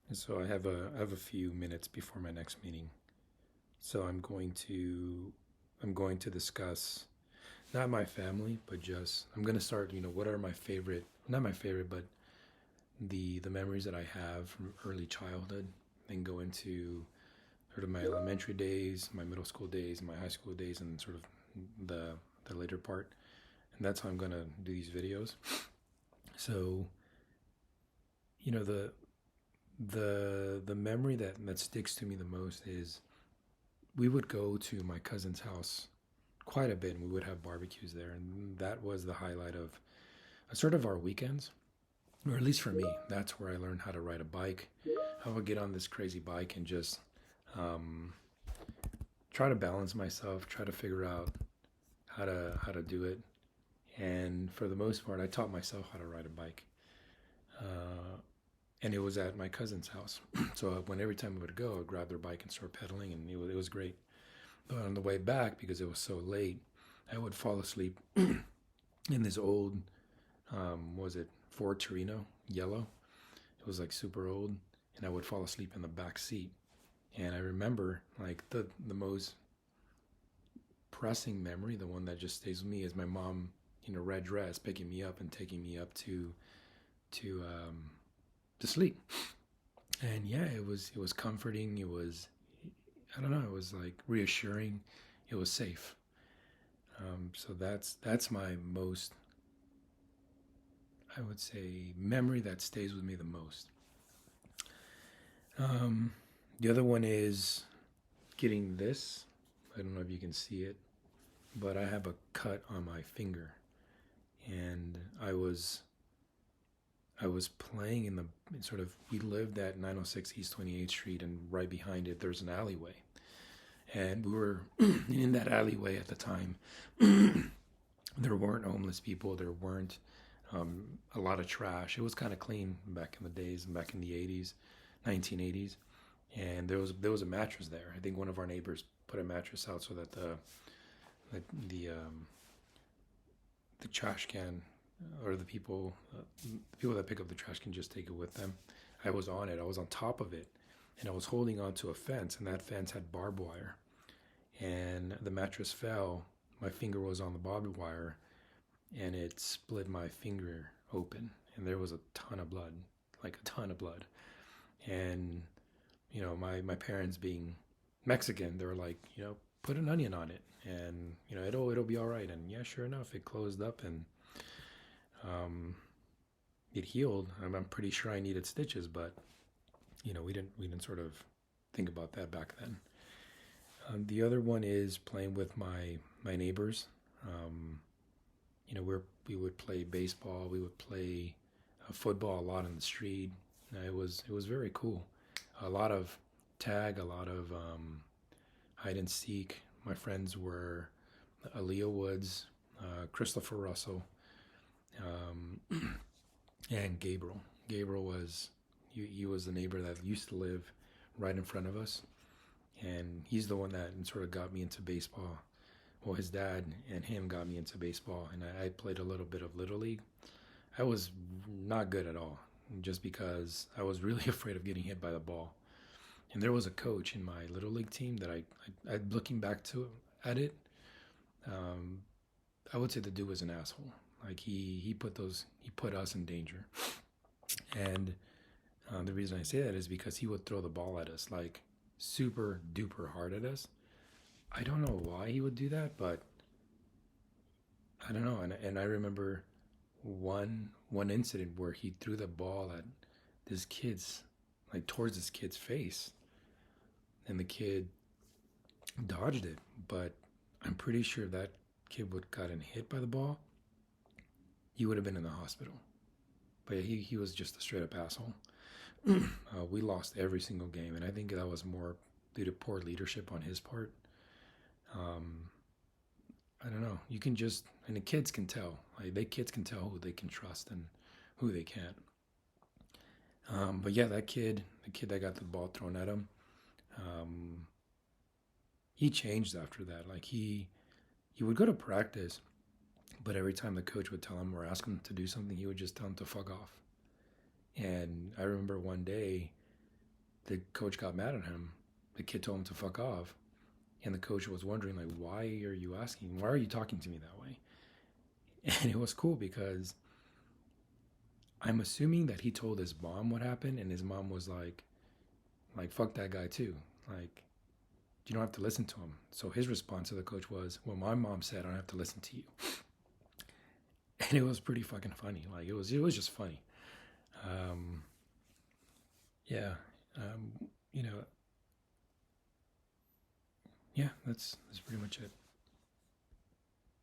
And so I have a few minutes before my next meeting. So I'm going to discuss not my family, but just I'm going to start, what are my favorite, not my favorite, but the memories that I have from early childhood, then go into sort of my elementary days, my middle school days, my high school days, and sort of the the later part. And that's how I'm going to do these videos. So, you know, the memory that sticks to me the most is we would go to my cousin's house quite a bit, and we would have barbecues there, and that was the highlight of sort of our weekends, or at least for me. That's where I learned how to ride a bike. I would get on this crazy bike and just um, try to balance myself, try to figure out how to do it. And for the most part, I taught myself how to ride a bike. And it was at my cousin's house. So when every time I would go, I'd grab their bike and start pedaling, and it was great. But on the way back, because it was so late, I would fall asleep in this old, was it Ford Torino, yellow? It was like super old, and I would fall asleep in the back seat. And I remember like the most pressing memory, the one that just stays with me, is my mom in a red dress picking me up and taking me up to to sleep. And yeah, it was comforting. It was, I don't know, it was like reassuring. It was safe. So that's my most, I would say, memory that stays with me the most. Um, the other one is getting this. I don't know if you can see it, but I have a cut on my finger, and I was playing in the sort of, we lived at 906 East 28th Street, and right behind it there's an alleyway, and we were in that alleyway at the time. There weren't homeless people. There weren't a lot of trash. It was kind of clean back in the days, back in the 80s, 1980s, and there was a mattress there. I think one of our neighbors put a mattress out so that the the, um, the trash can, or the people that pick up the trash can, just take it with them. I was on it. I was on top of it, and I was holding onto a fence, and that fence had barbed wire, and the mattress fell. My finger was on the barbed wire, and it split my finger open, and there was a ton of blood, like a ton of blood. And my parents, being Mexican, they were like, put an onion on it, and it'll be all right. And yeah, sure enough, it closed up, and um, it healed. I'm pretty sure I needed stitches, but we didn't sort of think about that back then. The other one is playing with my neighbors. Um, we would play baseball. We would play football a lot in the street. It was very cool. A lot of tag, a lot of hide and seek. My friends were Aaliyah Woods, Christopher Russell, um, and Gabriel. Gabriel was he was the neighbor that used to live right in front of us, and he's the one that sort of got me into baseball. Well, his dad and him got me into baseball, and I played a little bit of little league. I was not good at all, just because I was really afraid of getting hit by the ball. And there was a coach in my little league team that I looking back to at it, um, I would say the dude was an asshole. Like he put us in danger, and the reason I say that is because he would throw the ball at us like super duper hard at us. I don't know why he would do that, but I don't know. And I remember one incident where he threw the ball at this kid's, like towards this kid's face, and the kid dodged it. But I'm pretty sure if that kid would gotten hit by the ball, he would have been in the hospital. But he was just a straight up asshole. We lost every single game, and I think that was more due to poor leadership on his part. Um, I don't know. You can just, and the kids can tell. Like they kids can tell who they can trust and who they can't. But yeah, the kid that got the ball thrown at him, um, he changed after that. Like he would go to practice, but every time the coach would tell him or ask him to do something, he would just tell him to fuck off. And I remember one day, the coach got mad at him. The kid told him to fuck off. And the coach was wondering, like, why are you asking? Why are you talking to me that way? And it was cool because I'm assuming that he told his mom what happened, and his mom was like, fuck that guy too. Like, you don't have to listen to him. So his response to the coach was, well, my mom said I don't have to listen to you. And it was pretty fucking funny. Like, it was just funny. Um, yeah. Um, you know, yeah, that's pretty much it.